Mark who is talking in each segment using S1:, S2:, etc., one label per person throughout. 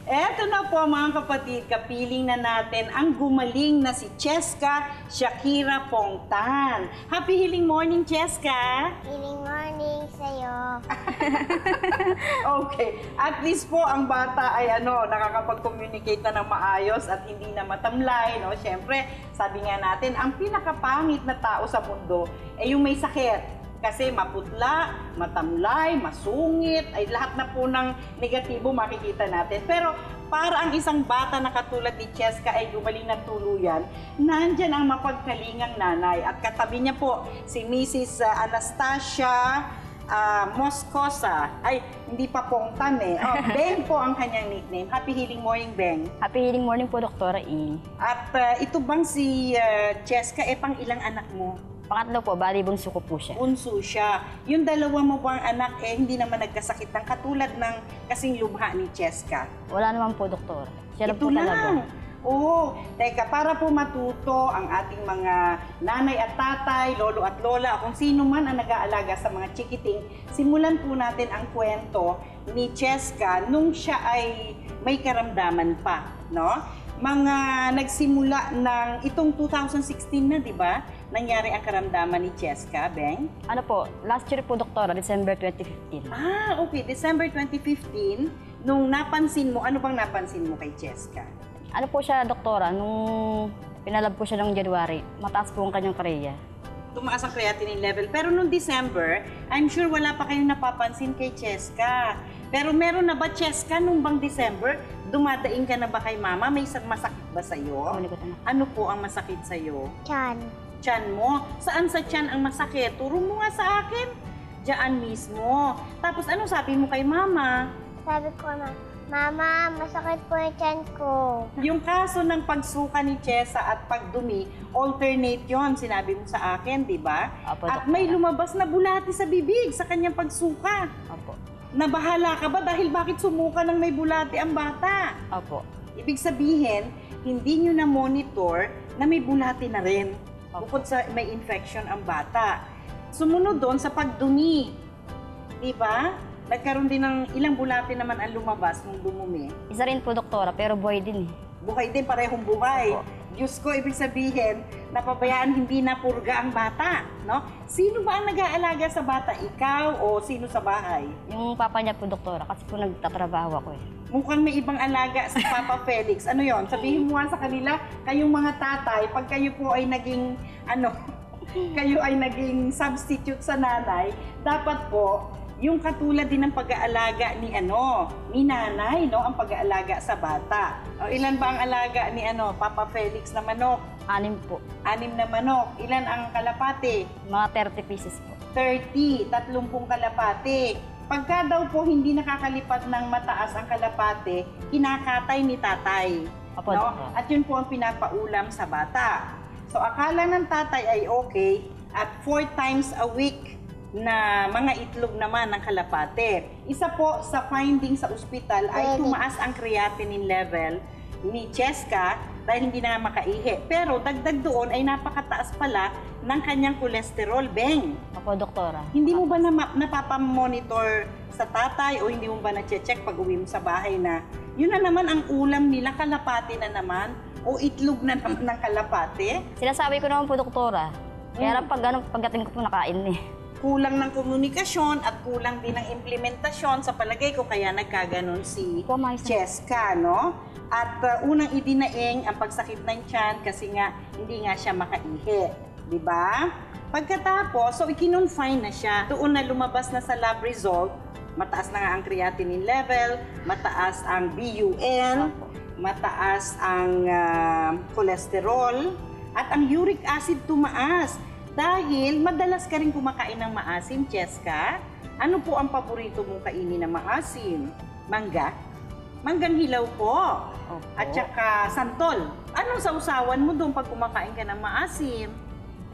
S1: Eto na po mga kapatid, kapiling na natin ang gumaling na si Cheska Shakira Pongtan. Happy healing morning, Cheska!
S2: Healing morning sa'yo.
S1: Okay, at least po ang bata ay nakakapag-communicate na ng maayos at hindi na matamlay, no? Siyempre, sabi nga natin, ang pinakapangit na tao sa mundo ay yung may sakit. Kasi maputla, matamlay, masungit, ay lahat na po ng negatibo makikita natin. Pero para ang isang bata na katulad ni Cheska ay gumaling ng tuluyan, nandyan ang mapagkalingang nanay. At katabi niya po si Mrs. Anastasia Moscosa. Ay, hindi pa Pongtan eh. Beng po ang kanyang nickname. Happy healing morning, Beng.
S3: Happy healing morning po, Doktora E.
S1: At ito bang si Cheska, pang ilang anak mo?
S3: Pangatlo po, bali bunso ko po siya.
S1: Bunso siya. Yung dalawa mo bang anak hindi naman nagkasakit ng katulad ng kasing lubha ni Cheska?
S3: Wala naman po, Doktora. Siya lang
S1: Ito
S3: po talaga.
S1: lang. Oo. Teka, para po matuto ang ating mga nanay at tatay, lolo at lola, kung sino man ang nag-aalaga sa mga chikiting, simulan po natin ang kwento ni Cheska nung siya ay may karamdaman pa, no? Mga nagsimula ng itong 2016 na, di ba? Nangyari ang karamdaman ni Cheska, Beng?
S3: Ano po, last year po, Doktora, December 2015.
S1: Okay. December 2015, nung napansin mo, ano bang napansin mo kay Cheska?
S3: Ano po siya, Doktora, nung pinalab po siya ng January, mataas po ang kanyang kareya.
S1: Tumaas ang creatinine level. Pero nung December, I'm sure wala pa kayong napapansin kay Cheska. Pero meron na ba, Cheska, nung bang December, dumadaing ka na ba kay mama? May masakit ba sa'yo? Ano po ang masakit sa'yo?
S2: Chan.
S1: Tiyan mo. Saan sa tiyan ang masakit? Turo mo nga sa akin. Diyan mismo. Tapos ano sabi mo kay mama?
S2: Sabi ko na, Mama, masakit po yung chan ko.
S1: Yung kaso ng pagsuka ni Chesa at pagdumi, alternate yon, sinabi mo sa akin, di ba?
S3: Opo,
S1: At
S3: Doktora.
S1: may lumabas na bulati sa bibig sa kanyang pagsuka.
S3: Opo.
S1: Nabahala ka ba dahil bakit sumuka ng may bulati ang bata?
S3: Opo.
S1: Ibig sabihin, hindi nyo na-monitor na may bulati na rin. Bukod sa may infection ang bata. Sumunod doon sa pagdumi. Di ba? Nagkaroon din ng ilang bulati naman ang lumabas nung dumumi.
S3: Isa rin po, Doktora, pero buhay din eh.
S1: Buhay din, parehong buhay.
S3: Opo.
S1: Diyos ko, ibig sabihin, napabayaan hindi napurga ang bata, no? Sino ba ang nag-aalaga sa bata? Ikaw o sino sa bahay?
S3: Yung papa niya po, Doktora, kasi po nagtatrabaho ako eh.
S1: Mukhang may ibang alaga si Papa Felix. Ano yon? Sabihin mo nga sa kanila, kayong mga tatay, pag kayo po ay naging, kayo ay naging substitute sa nanay, dapat po, yung katulad din ng pag-aalaga ni nanay, no, ang pag-aalaga sa bata. O, ilan ba ang alaga ni Papa Felix na manok?
S3: 6 po.
S1: 6 na manok. Ilan ang kalapate?
S3: Mga 30 pieces po.
S1: 30, 30 kalapate. Pagka daw po hindi nakakalipad ng mataas ang kalapate, kinakatay ni tatay.
S3: Opo,
S1: No?
S3: Doktora.
S1: At yun po ang pinapaulam sa bata. So akala ng tatay ay okay at 4 times a week na mga itlog naman ng kalapate. Isa po sa finding sa ospital ay tumaas ang creatinine level ni Cheska dahil hindi na nga makaihi. Pero dagdag doon ay napakataas pala ng kanyang cholesterol, Beng.
S3: Opo, Doktora.
S1: Hindi mo ba napapamonitor sa tatay o hindi mo ba na-check pag uwi mo sa bahay na yun na naman ang ulam nila, kalapate na naman o itlog na naman ng kalapate?
S3: Sinasabi ko naman po, Doktora. Kaya lang pagdating ko po nakain eh.
S1: Kulang ng komunikasyon at kulang din ng implementasyon sa palagay ko kaya nagkaganon si Cheska, no? At unang idinaing ang pagsakit ng tiyan kasi nga hindi nga siya makaihi, di ba? Pagkatapos, so ikinonfine na siya. Doon na lumabas na sa lab result, mataas na nga ang creatinine level, mataas ang BUN, mataas ang cholesterol, at ang uric acid tumaas. Dahil madalas ka rin kumakain ng maasim, Cheska. Ano po ang paborito mong kainin na maasim? Mangga? Manggang hilaw po.
S3: Opo.
S1: At saka santol. Anong sausawan mo doon pag kumakain ka ng maasim?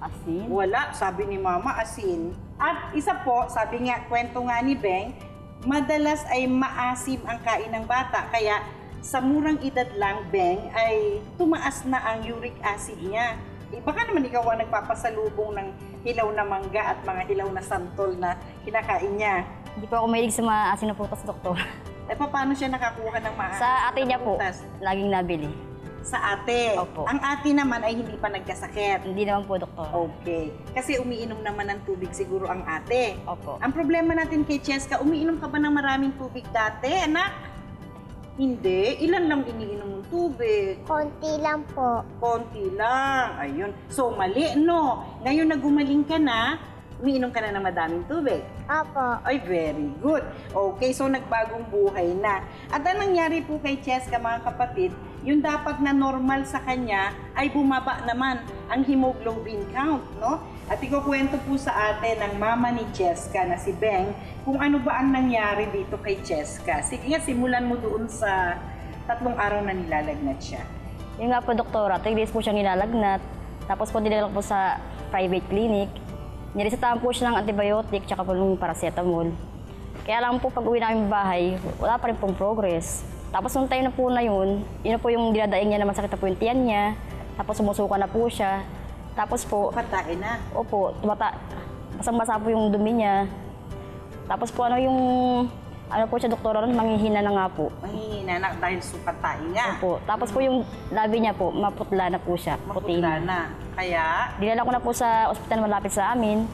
S3: Asin?
S1: Wala, sabi ni Mama, asin. At isa po, sabi nga, kwento nga ni Beng, madalas ay maasim ang kain ng bata. Kaya sa murang edad lang, Beng, ay tumaas na ang uric acid niya. Baka naman ikaw ang nagpapasalubong ng hilaw na mangga at mga hilaw na santol na kinakain niya.
S3: Hindi po ako mahilig sa mga asin na prutas, Doktor.
S1: Eh, paano siya nakakuha ng maasim
S3: Sa ate
S1: na
S3: niya po,
S1: prutas?
S3: laging nabili.
S1: Sa ate.
S3: Opo.
S1: Ang ate naman ay hindi pa nagkasakit.
S3: Hindi naman po, doktora.
S1: Okay. Kasi umiinom naman ng tubig siguro ang ate.
S3: Opo.
S1: Ang problema natin kay Cheska, umiinom ka ba ng maraming tubig dati, anak? Hindi. Ilan lang iniinom mong tubig?
S2: Konti lang po.
S1: Konti lang. Ayun. So, mali, no? Ngayon na gumaling ka na, umiinom ka na ng madaming tubig.
S2: Opo.
S1: Ay, very good. Okay, so nagbagong buhay na. At ang nangyari po kay Cheska, mga kapatid, yung dapat na normal sa kanya ay bumaba naman ang hemoglobin count, no? At ikukwento po sa atin ng mama ni Cheska na si Beng kung ano ba ang nangyari dito kay Cheska. Sige nga, simulan mo doon sa 3 araw na nilalagnat siya.
S3: Yung nga po, doktora, 3 days po siya nilalagnat. Tapos po dinala ko po sa private clinic. Niresetahan po siya ng antibiotic tsaka po ng paracetamol. Kaya lang po pag uwi namin bahay, wala pa rin pong progress. Tapos nung time na po na yun po yung dinadaing niya na masakit na po yung tiyan niya. Tapos sumusuka na po siya. Tapos po,
S1: Patayin na.
S3: opo, basang-basa po yung dumi niya. Tapos po po siya, doktora, manghihina na nga po.
S1: Mahihina na dahil supatayin nga.
S3: Opo. Tapos po yung labi niya po, maputla na po siya. puti
S1: Maputla na. Kaya,
S3: Dinala ko na po sa ospital malapit sa amin.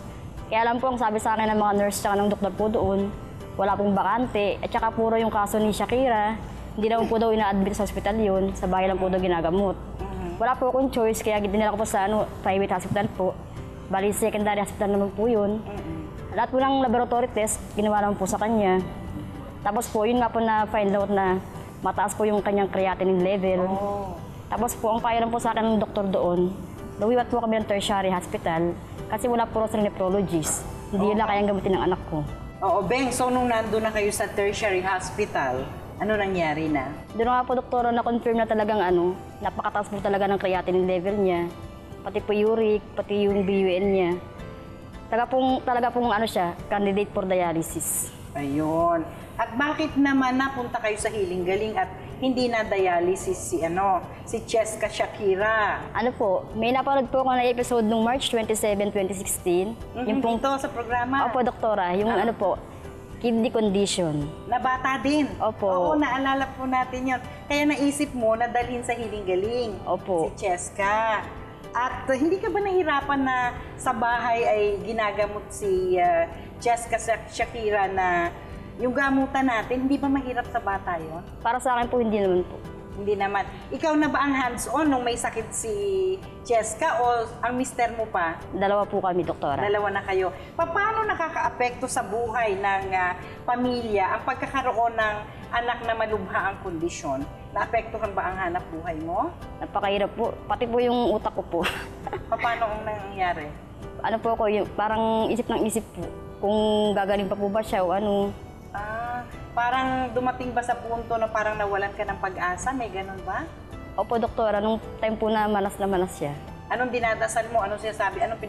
S3: Kaya lang po ang sabi sa akin ng mga nurse at ng doktor po doon, wala pong bakante. At saka puro yung kaso ni Shakira, hindi naman po daw ina-admit sa ospital yun, sa bahay lang po daw ginagamot. Wala po akong choice, kaya dinala ko po sa private hospital po. Bali, secondary hospital naman po yun. Lahat po ng laboratory test, ginawa naman po sa kanya. Tapos po, yun nga po na find out na mataas po yung kanyang creatinine level.
S1: oh,
S3: Tapos po, ang payo lang po sa akin ng doktor doon, lumiwat po kami ng tertiary hospital kasi wala po sa nephrologist. Hindi yun lang kayang gamitin ng anak ko.
S1: Oo, Beng, so nung nandun na kayo sa tertiary hospital, ano nangyari na?
S3: Doon nga po, doktora, na-confirm na talagang napakataas po talaga ng creatinine level niya. Pati po uric, pati yung BUN niya. Talaga pong siya, candidate for dialysis.
S1: Ayun. At bakit naman napunta kayo sa Hiling Galing at hindi na dialysis si Cheska Shakira?
S3: May napanood po ako na episode nung March 27, 2016. Yung pong,
S1: Ito sa programa.
S3: opo, doktora, yung kidney condition.
S1: Na bata din.
S3: Opo.
S1: Oo, naalala po natin yun. Kaya naisip mo na dalhin sa Hiling Galing.
S3: Opo.
S1: Si Cheska. At hindi ka ba nahirapan na sa bahay ay ginagamot si Cheska Shakira na yung gamutan natin, hindi ba mahirap sa bata yon?
S3: Para sa akin po, hindi naman po.
S1: Hindi naman. Ikaw na ba ang hands-on nung may sakit si Cheska o ang mister mo pa?
S3: Dalawa po kami, doktora.
S1: Dalawa na kayo. Paano nakakaapekto sa buhay ng pamilya ang pagkakaroon ng anak na malubha ang kondisyon? Naapektuhan ba ang hanap buhay mo?
S3: Napakahirap po. Pati po yung utak ko po.
S1: Paano ang nangyayari?
S3: Parang isip ng isip po. Kung gagaling pa po ba siya o ano.
S1: Parang dumating ba sa punto na parang nawalan ka ng pag-asa? May ganun ba?
S3: Opo, doktora, nung time po na manas siya.
S1: Anong dinadasal mo? Anong sinasabi? Anong